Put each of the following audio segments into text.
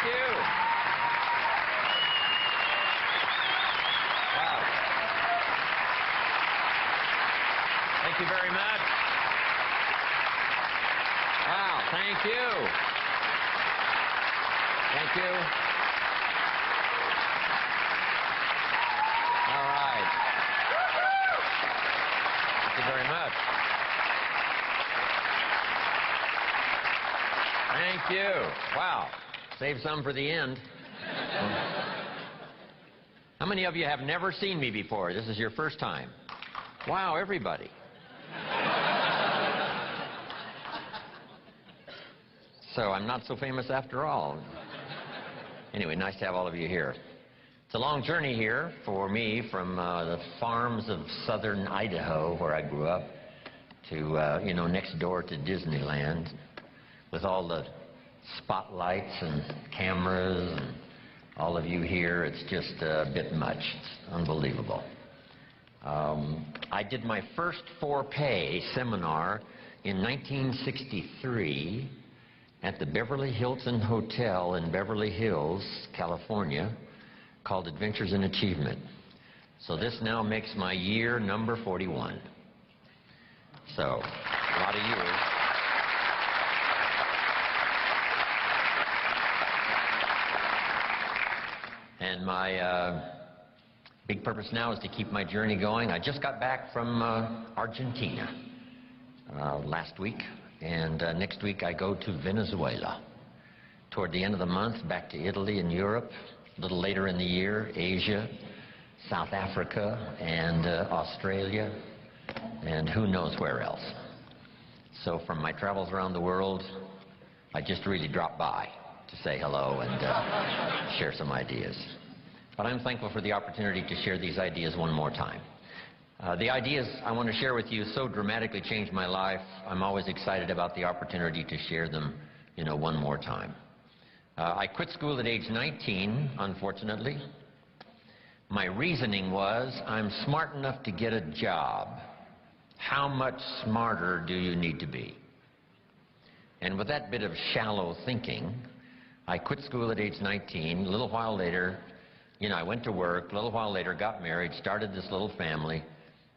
you. Wow. Thank you very much. Wow, thank you. Thank you. All right. Thank you very much. Thank you. Wow. Save some for the end. How many of you have never seen me before? This is your first time. Wow, everybody. So I'm not so famous after all. Anyway, nice to have all of you here. It's a long journey here for me from the farms of southern Idaho, where I grew up, to, next door to Disneyland, with all the spotlights and cameras and all of you here. It's just a bit much. It's unbelievable. I did my first for-pay seminar in 1963 at the Beverly Hilton Hotel in Beverly Hills, California, called Adventures in Achievement. So this now makes my year number 41. So, a lot of years. And my big purpose now is to keep my journey going. I just got back from Argentina last week. And next week I go to Venezuela. Toward the end of the month, back to Italy and Europe. A little later in the year, Asia, South Africa, and Australia, and who knows where else. So from my travels around the world, I just really dropped by to say hello and share some ideas. But I'm thankful for the opportunity to share these ideas one more time. The ideas I want to share with you so dramatically changed my life. I'm always excited about the opportunity to share them, one more time. I quit school at age 19, unfortunately. My reasoning was, I'm smart enough to get a job. How much smarter do you need to be? And with that bit of shallow thinking, I quit school at age 19. A little while later, I went to work. A little while later, got married, started this little family.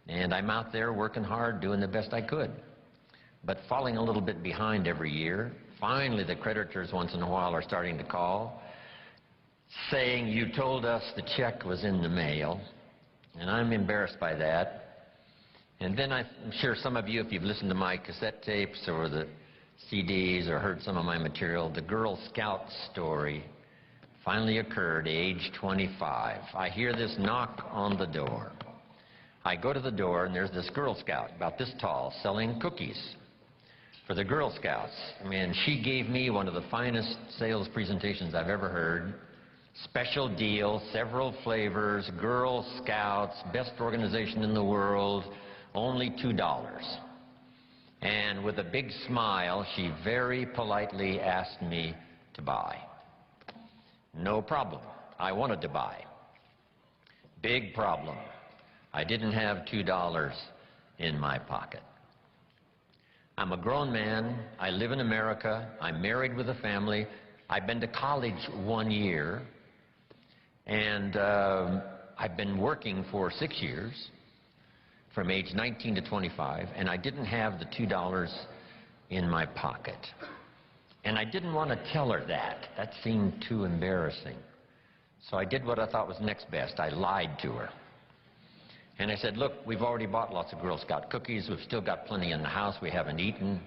And I'm out there working hard, doing the best I could. But falling a little bit behind every year. Finally, the creditors once in a while are starting to call, saying, you told us the check was in the mail. And I'm embarrassed by that. And then I'm sure some of you, if you've listened to my cassette tapes or the CDs or heard some of my material, the Girl Scout story finally occurred, age 25. I hear this knock on the door. I go to the door, and there's this Girl Scout, about this tall, selling cookies for the Girl Scouts. I mean, she gave me one of the finest sales presentations I've ever heard. Special deal, several flavors, Girl Scouts, best organization in the world, only $2. And with a big smile, she very politely asked me to buy. No problem. I wanted to buy. Big problem. I didn't have $2 in my pocket. I'm a grown man. I live in America. I'm married with a family. I've been to college 1 year. And I've been working for 6 years, from age 19 to 25, and I didn't have the $2 in my pocket. And I didn't want to tell her that. That seemed too embarrassing. So I did what I thought was next best. I lied to her. And I said, look, we've already bought lots of Girl Scout cookies. We've still got plenty in the house we haven't eaten.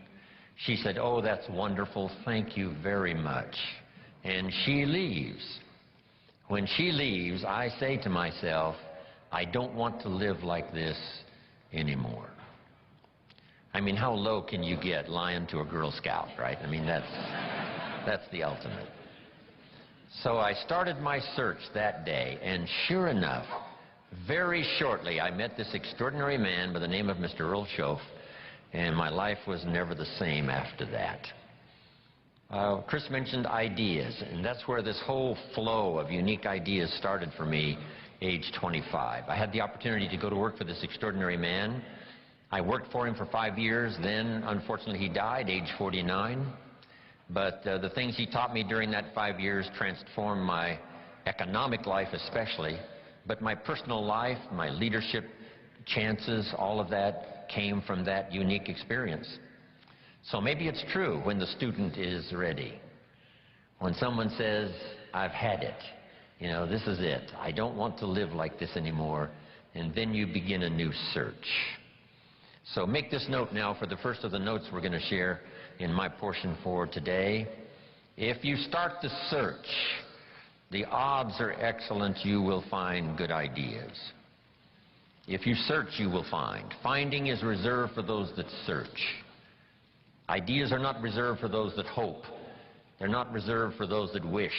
She said, oh, that's wonderful. Thank you very much. And she leaves. When she leaves, I say to myself, I don't want to live like this anymore. I mean, how low can you get lying to a Girl Scout, right? I mean, that's the ultimate. So I started my search that day, and sure enough, very shortly, I met this extraordinary man by the name of Mr. Earl Schoaf, and my life was never the same after that. Chris mentioned ideas, and that's where this whole flow of unique ideas started for me, age 25. I had the opportunity to go to work for this extraordinary man. I worked for him for 5 years. Then, unfortunately, he died, age 49. But the things he taught me during that 5 years transformed my economic life especially, but my personal life, my leadership chances, all of that came from that unique experience. So maybe it's true when the student is ready. When someone says, I've had it, you know, this is it, I don't want to live like this anymore, and then you begin a new search. So make this note now for the first of the notes we're going to share in my portion for today. If you start the search, the odds are excellent you will find good ideas. If you search, you will find. Finding is reserved for those that search. Ideas are not reserved for those that hope. They're not reserved for those that wish.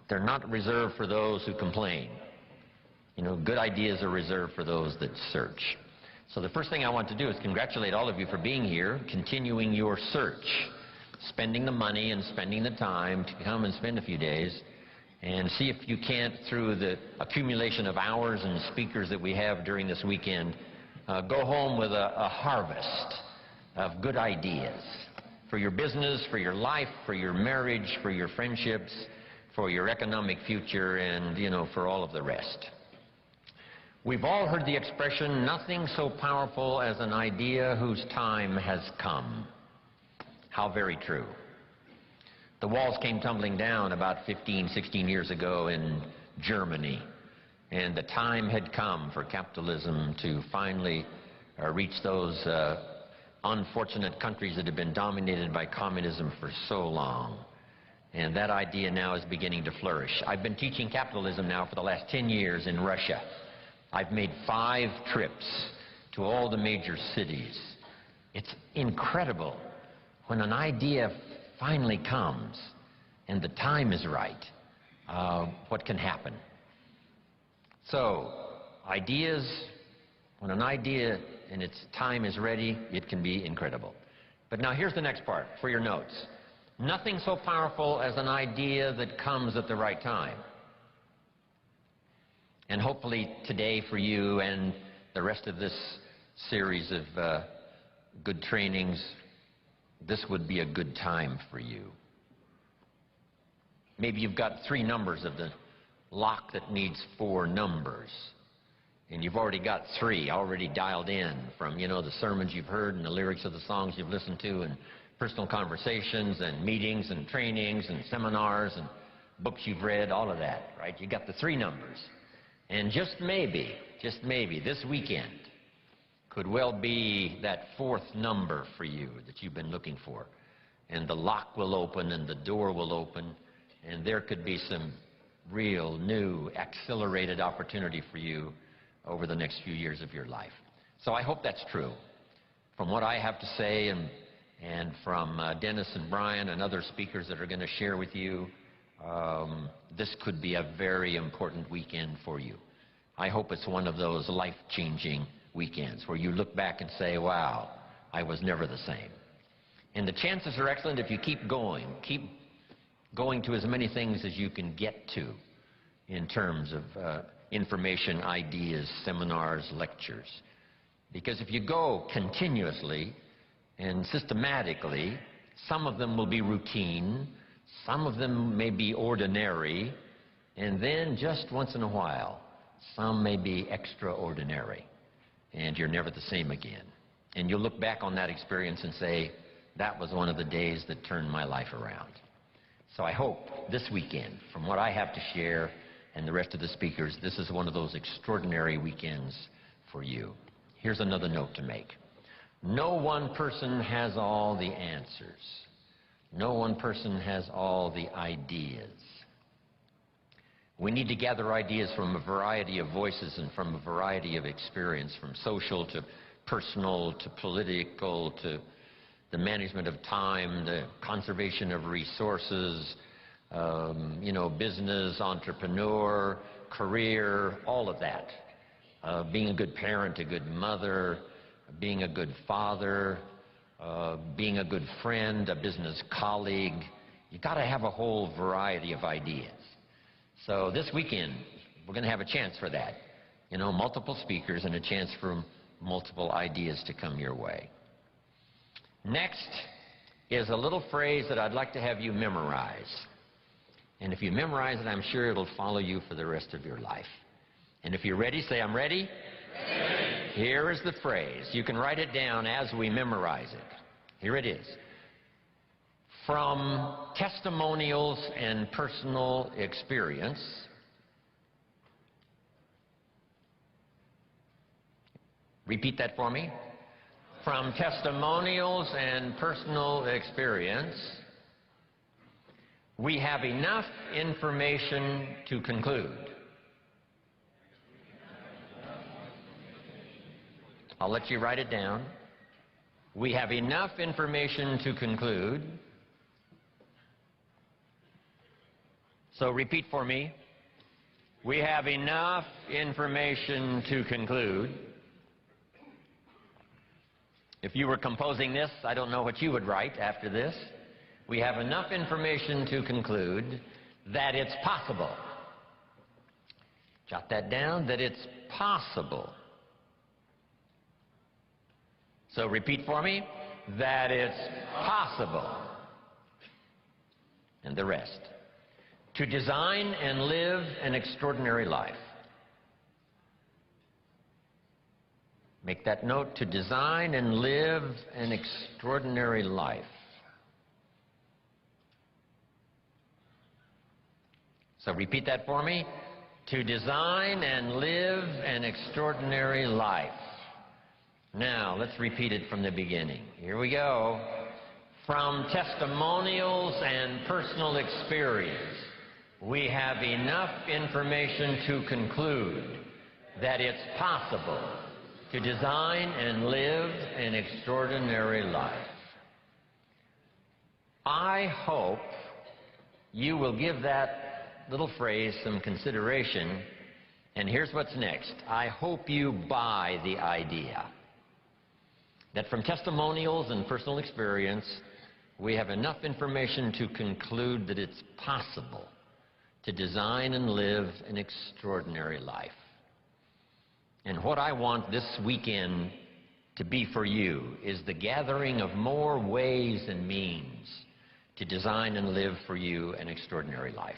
They're not reserved for those who complain. You know, good ideas are reserved for those that search. So the first thing I want to do is congratulate all of you for being here, continuing your search, spending the money and spending the time to come and spend a few days and see if you can't, through the accumulation of hours and speakers that we have during this weekend, go home with a harvest of good ideas for your business, for your life, for your marriage, for your friendships, for your economic future, and, you know, for all of the rest. We've all heard the expression, nothing so powerful as an idea whose time has come. How very true. The walls came tumbling down about 15, 16 years ago in Germany, and the time had come for capitalism to finally reach those unfortunate countries that have been dominated by communism for so long. And that idea now is beginning to flourish. I've been teaching capitalism now for the last 10 years in Russia. I've made 5 trips to all the major cities. It's incredible when an idea finally comes and the time is right, what can happen. So, ideas, when an idea and its time is ready, it can be incredible. But now here's the next part for your notes. Nothing so powerful as an idea that comes at the right time. And hopefully today for you and the rest of this series of good trainings, this would be a good time for you. Maybe you've got 3 numbers of the lock that needs 4 numbers. And you've already got 3 already dialed in from, you know, the sermons you've heard and the lyrics of the songs you've listened to and personal conversations and meetings and trainings and seminars and books you've read, all of that, right? You got the 3 numbers. And just maybe, this weekend could well be that 4th number for you that you've been looking for. And the lock will open and the door will open, and there could be some real new accelerated opportunity for you over the next few years of your life. So I hope that's true. From what I have to say and from Dennis and Brian and other speakers that are going to share with you, this could be a very important weekend for you. I hope it's one of those life-changing weekends where you look back and say, wow, I was never the same. And the chances are excellent if you keep going to as many things as you can get to in terms of information, ideas, seminars, lectures. Because if you go continuously and systematically, some of them will be routine, some of them may be ordinary, and then just once in a while, some may be extraordinary, and you're never the same again. And you'll look back on that experience and say, that was one of the days that turned my life around. So I hope this weekend, from what I have to share and the rest of the speakers, this is one of those extraordinary weekends for you. Here's another note to make. No one person has all the answers. No one person has all the ideas. We need to gather ideas from a variety of voices and from a variety of experience, from social to personal to political to the management of time, the conservation of resources, business, entrepreneur, career, all of that. Being a good parent, a good mother, being a good father, being a good friend, a business colleague. You've got to have a whole variety of ideas. So this weekend, we're going to have a chance for that. Multiple speakers and a chance for multiple ideas to come your way. Next, is a little phrase that I'd like to have you memorize. And if you memorize it, I'm sure it'll follow you for the rest of your life. And if you're ready, say, I'm ready. Ready. Here is the phrase. You can write it down as we memorize it. Here it is. From testimonials and personal experience, repeat that for me. From testimonials and personal experience, we have enough information to conclude. I'll let you write it down. We have enough information to conclude. So repeat for me. We have enough information to conclude. If you were composing this, I don't know what you would write after this. We have enough information to conclude that it's possible. Jot that down, that it's possible. So repeat for me, that it's possible. And the rest. To design and live an extraordinary life. Make that note, to design and live an extraordinary life. So repeat that for me. To design and live an extraordinary life. Now, let's repeat it from the beginning. Here we go. From testimonials and personal experience, we have enough information to conclude that it's possible to design and live an extraordinary life. I hope you will give that little phrase some consideration, and here's what's next. I hope you buy the idea that from testimonials and personal experience, we have enough information to conclude that it's possible to design and live an extraordinary life. And what I want this weekend to be for you is the gathering of more ways and means to design and live for you an extraordinary life.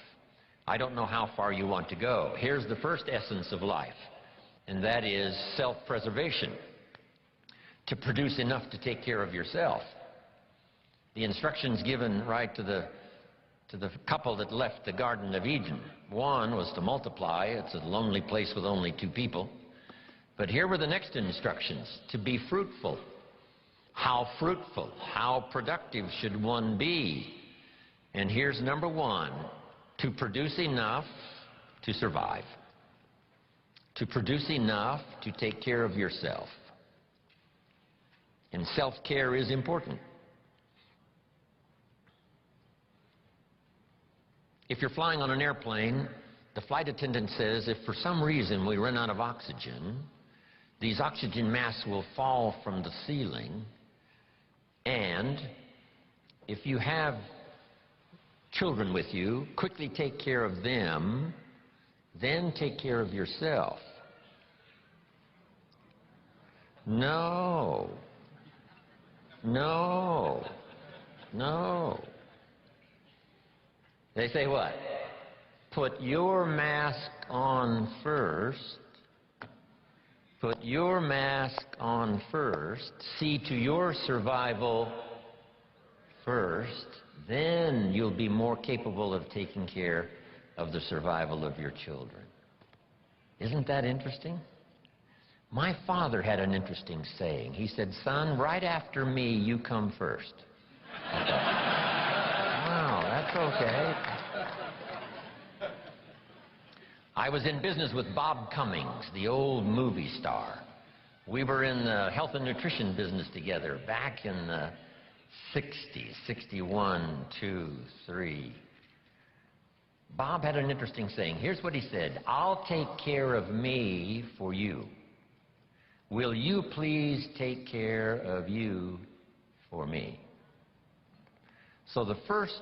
I don't know how far you want to go. Here's the first essence of life, and that is self-preservation. To produce enough to take care of yourself. The instructions given right to the couple that left the Garden of Eden. One was to multiply. It's a lonely place with only 2 people. But here were the next instructions, to be fruitful. How fruitful, how productive should one be? And here's number 1, to produce enough to survive. To produce enough to take care of yourself. And self-care is important. If you're flying on an airplane, the flight attendant says if for some reason we run out of oxygen, these oxygen masks will fall from the ceiling, and if you have children with you, quickly take care of them, then take care of yourself. No. No. No. They say what? Put your mask on first. Put your mask on first. See to your survival first. Then you'll be more capable of taking care of the survival of your children. Isn't that interesting? My father had an interesting saying. He said, son, right after me, you come first. I thought, wow, that's okay. I was in business with Bob Cummings, the old movie star. We were in the health and nutrition business together back in the 60s, 61, 2, 3. Bob had an interesting saying. Here's what he said, I'll take care of me for you. Will you please take care of you for me? So the first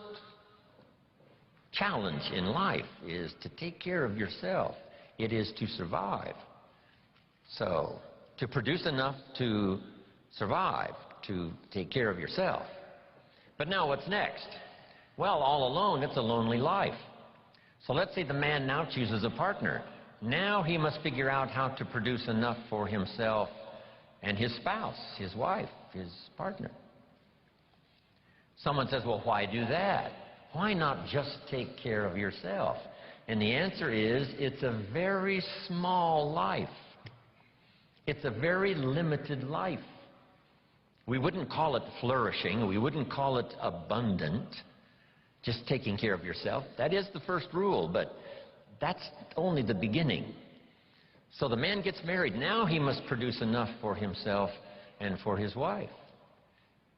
challenge in life is to take care of yourself. It is to survive. So to produce enough to survive, to take care of yourself. But now what's next? Well, all alone, it's a lonely life. So let's say the man now chooses a partner. Now he must figure out how to produce enough for himself and his spouse, his wife, his partner. Someone says, well, why do that? Why not just take care of yourself? And the answer is, it's a very small life. It's a very limited life. We wouldn't call it flourishing. We wouldn't call it abundant. Just taking care of yourself. That is the first rule, but that's only the beginning. So the man gets married. Now he must produce enough for himself and for his wife.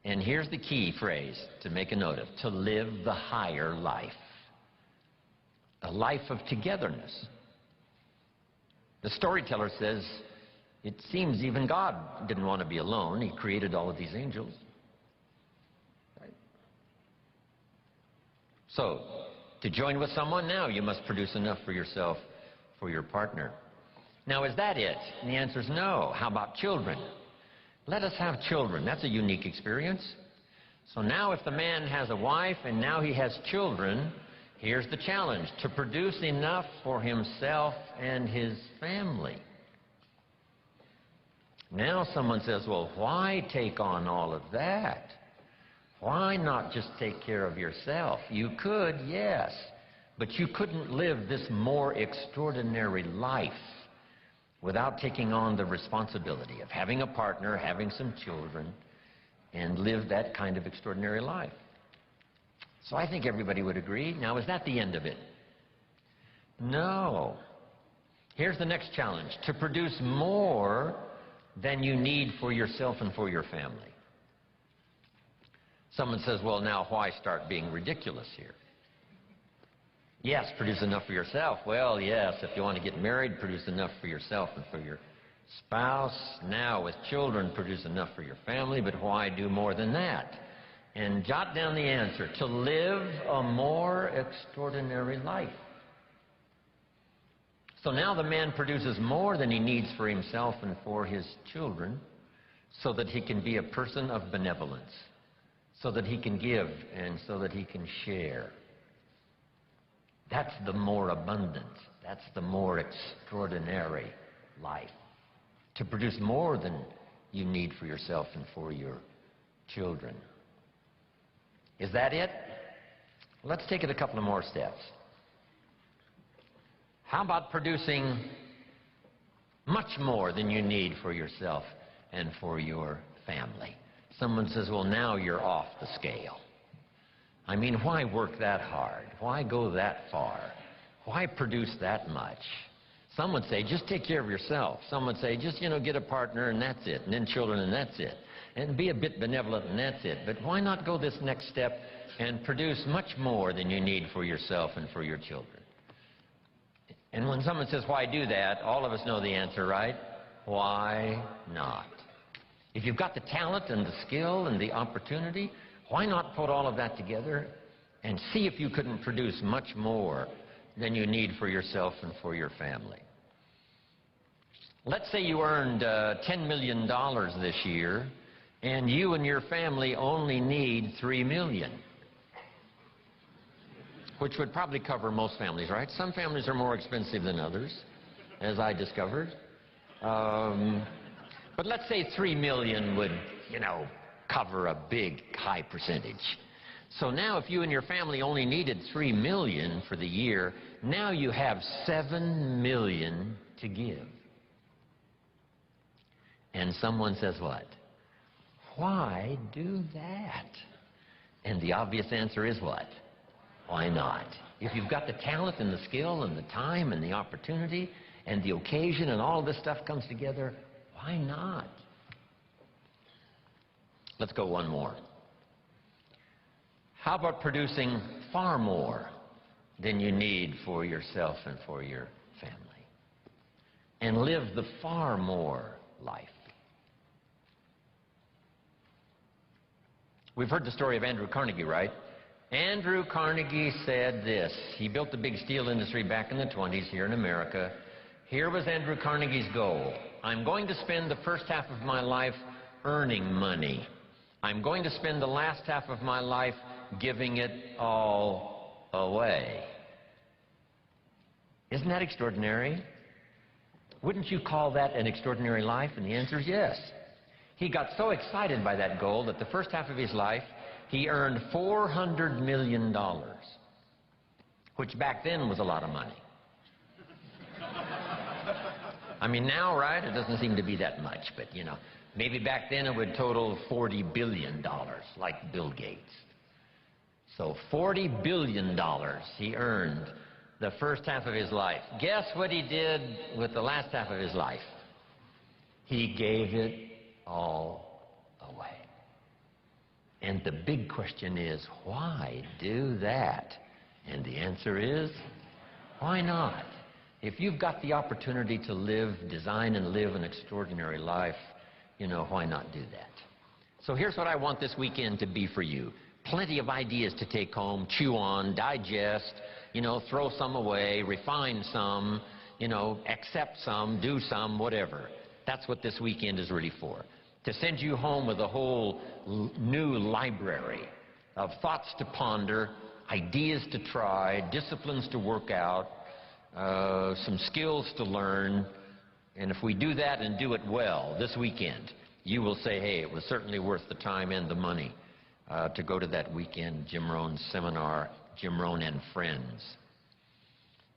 And here's the key phrase to make a note of: to live the higher life. A life of togetherness. The storyteller says, it seems even God didn't want to be alone. He created all of these angels. Right? So, to join with someone, now you must produce enough for yourself, for your partner. Now, is that it? And the answer is no. How about children? Let us have children. That's a unique experience. So now if the man has a wife and now he has children, here's the challenge: to produce enough for himself and his family. Now someone says, well, why take on all of that? Why not just take care of yourself? You could, yes, but you couldn't live this more extraordinary life without taking on the responsibility of having a partner, having some children, and live that kind of extraordinary life. So I think everybody would agree. Now, is that the end of it? No. Here's the next challenge: to produce more than you need for yourself and for your family. Someone says, well, now why start being ridiculous here? Yes, produce enough for yourself. Well, yes, if you want to get married, produce enough for yourself and for your spouse. Now, with children, produce enough for your family, but why do more than that? And jot down the answer: to live a more extraordinary life. So now the man produces more than he needs for himself and for his children, so that he can be a person of benevolence, so that he can give and so that he can share. That's the more abundant, that's the more extraordinary life. To produce more than you need for yourself and for your children. Is that it? Let's take it a couple of more steps. How about producing much more than you need for yourself and for your family? Someone says, well, now you're off the scale. I mean, why work that hard? Why go that far? Why produce that much? Some would say, just take care of yourself. Some would say, just, get a partner and that's it, and then children and that's it. And be a bit benevolent and that's it. But why not go this next step and produce much more than you need for yourself and for your children? And when someone says, why do that, all of us know the answer, right? Why not? If you've got the talent and the skill and the opportunity, why not put all of that together and see if you couldn't produce much more than you need for yourself and for your family? Let's say you earned $10 million this year, and you and your family only need $3 million. Which would probably cover most families, right? Some families are more expensive than others, as I discovered. But let's say $3 million would, cover a big, high percentage. So now if you and your family only needed $3 million for the year, now you have $7 million to give. And someone says what? Why do that? And the obvious answer is what? Why not? If you've got the talent and the skill and the time and the opportunity and the occasion and all this stuff comes together, why not? Let's go one more. How about producing far more than you need for yourself and for your family? And live the far more life. We've heard the story of Andrew Carnegie, right? Andrew Carnegie said this. He built the big steel industry back in the 20s here in America. Here was Andrew Carnegie's goal. I'm going to spend the first half of my life earning money. I'm going to spend the last half of my life giving it all away. Isn't that extraordinary? Wouldn't you call that an extraordinary life? And the answer is yes. He got so excited by that goal that the first half of his life, he earned $400 million, which back then was a lot of money. I mean, now, right, it doesn't seem to be that much, but, you know, maybe back then it would total $40 billion, like Bill Gates. So $40 billion he earned the first half of his life. Guess what he did with the last half of his life? He gave it all away. And the big question is, why do that? And the answer is, why not? If you've got the opportunity to live, design and live an extraordinary life, you know, why not do that? So here's what I want this weekend to be for you. Plenty of ideas to take home, chew on, digest, you know, throw some away, refine some, you know, accept some, do some, whatever. That's what this weekend is really for. To send you home with a whole new library of thoughts to ponder, ideas to try, disciplines to work out, some skills to learn. And if we do that and do it well this weekend, you will say, hey, it was certainly worth the time and the money to go to that weekend Jim Rohn seminar, Jim Rohn and Friends.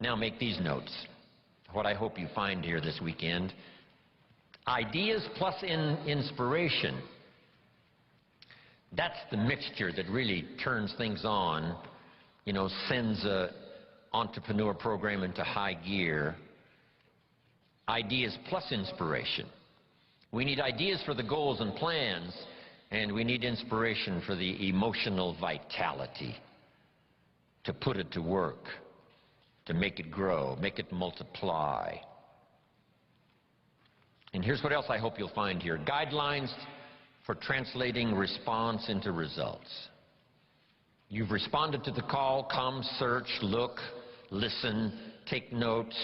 Now make these notes. What I hope you find here this weekend: ideas plus inspiration. That's the mixture that really turns things on, you know, sends a entrepreneur program into high gear. Ideas plus inspiration. We need ideas for the goals and plans, and we need inspiration for the emotional vitality to put it to work, to make it grow, make it multiply. And here's what else I hope you'll find here: guidelines for translating response into results. You've responded to the call. Come, search, look, listen, take notes,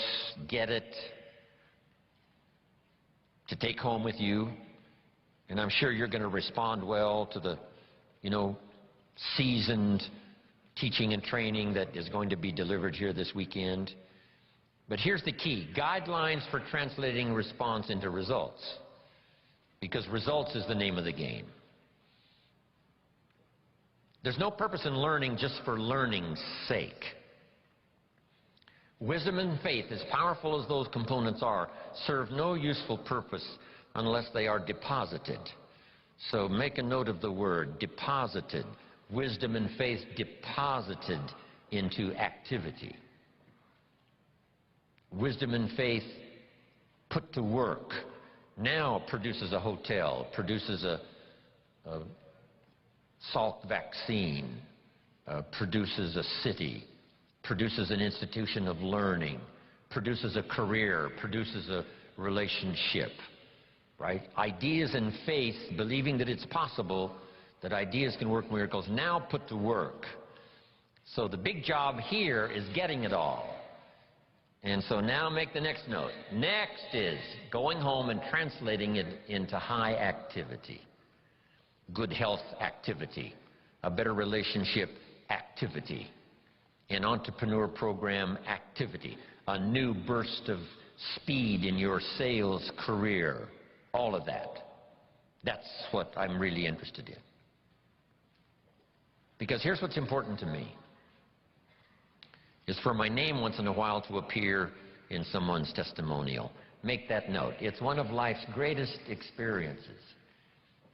get it, to take home with you. And I'm sure you're going to respond well to the, you know, seasoned teaching and training that is going to be delivered here this weekend. But here's the key: guidelines for translating response into results. Because results is the name of the game. There's no purpose in learning just for learning's sake. Wisdom and faith, as powerful as those components are, serve no useful purpose unless they are deposited. So make a note of the word, deposited. Wisdom and faith deposited into activity. Wisdom and faith put to work now produces a hotel, produces a Salk vaccine, produces a city, produces an institution of learning, produces a career, produces a relationship, right? Ideas and faith, believing that it's possible, that ideas can work miracles, now put to work. So the big job here is getting it all. And so now make the next note. Next is going home and translating it into high activity. Good health activity, a better relationship activity, an entrepreneur program activity, a new burst of speed in your sales career, all of that. That's what I'm really interested in. Because here's what's important to me, is for my name once in a while to appear in someone's testimonial. Make that note. It's one of life's greatest experiences,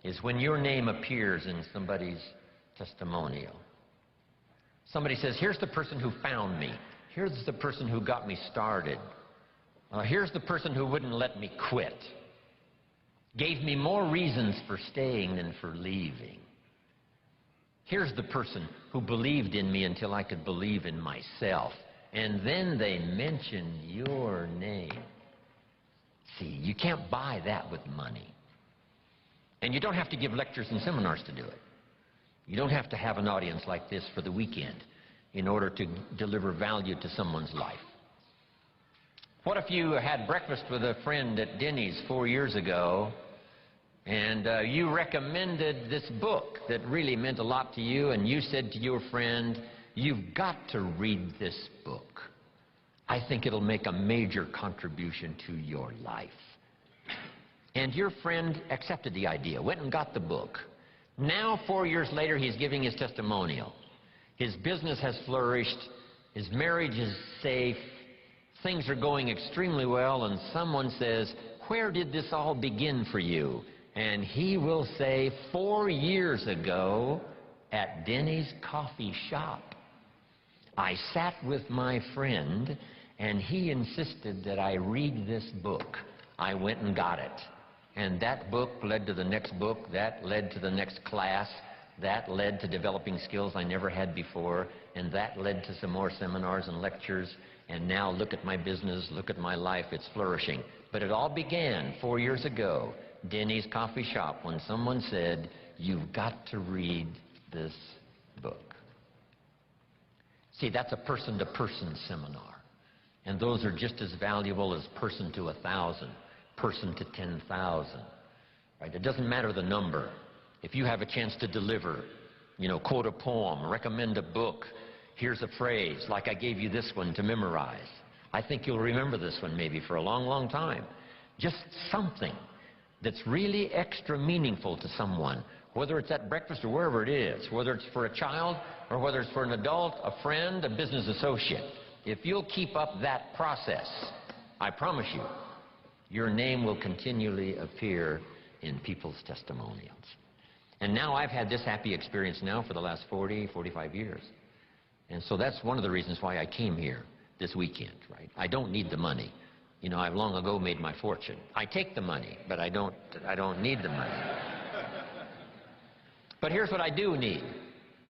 is when your name appears in somebody's testimonial. Somebody says, here's the person who found me. Here's the person who got me started. Here's the person who wouldn't let me quit. Gave me more reasons for staying than for leaving. Here's the person who believed in me until I could believe in myself. And then they mention your name. See, you can't buy that with money. And you don't have to give lectures and seminars to do it. You don't have to have an audience like this for the weekend in order to deliver value to someone's life. What if you had breakfast with a friend at Denny's 4 years ago, And you recommended this book that really meant a lot to you, and you said to your friend, you've got to read this book. I think it'll make a major contribution to your life. And your friend accepted the idea, went and got the book. Now, 4 years later, he's giving his testimonial. His business has flourished, his marriage is safe, things are going extremely well, and someone says, where did this all begin for you? And he will say, 4 years ago at Denny's coffee shop. I sat with my friend, and he insisted that I read this book. I went and got it. And that book led to the next book, that led to the next class, that led to developing skills I never had before, and that led to some more seminars and lectures. And now look at my business, look at my life, it's flourishing. But it all began 4 years ago, Denny's coffee shop, when someone said, you've got to read this book. See, that's a person-to-person seminar. And those are just as valuable as person to 1,000, person to 10,000. Right? It doesn't matter the number. If you have a chance to deliver, quote a poem, recommend a book, here's a phrase, like I gave you this one to memorize. I think you'll remember this one maybe for a long, long time. Just something that's really extra meaningful to someone, whether it's at breakfast or wherever it is, whether it's for a child or whether it's for an adult, a friend, a business associate. If you'll keep up that process, I promise you, your name will continually appear in people's testimonials. And now I've had this happy experience now for the last 40, 45 years. And so that's one of the reasons why I came here this weekend, right? I don't need the money. I've long ago made my fortune. I take the money, but I don't need the money. But here's what I do need.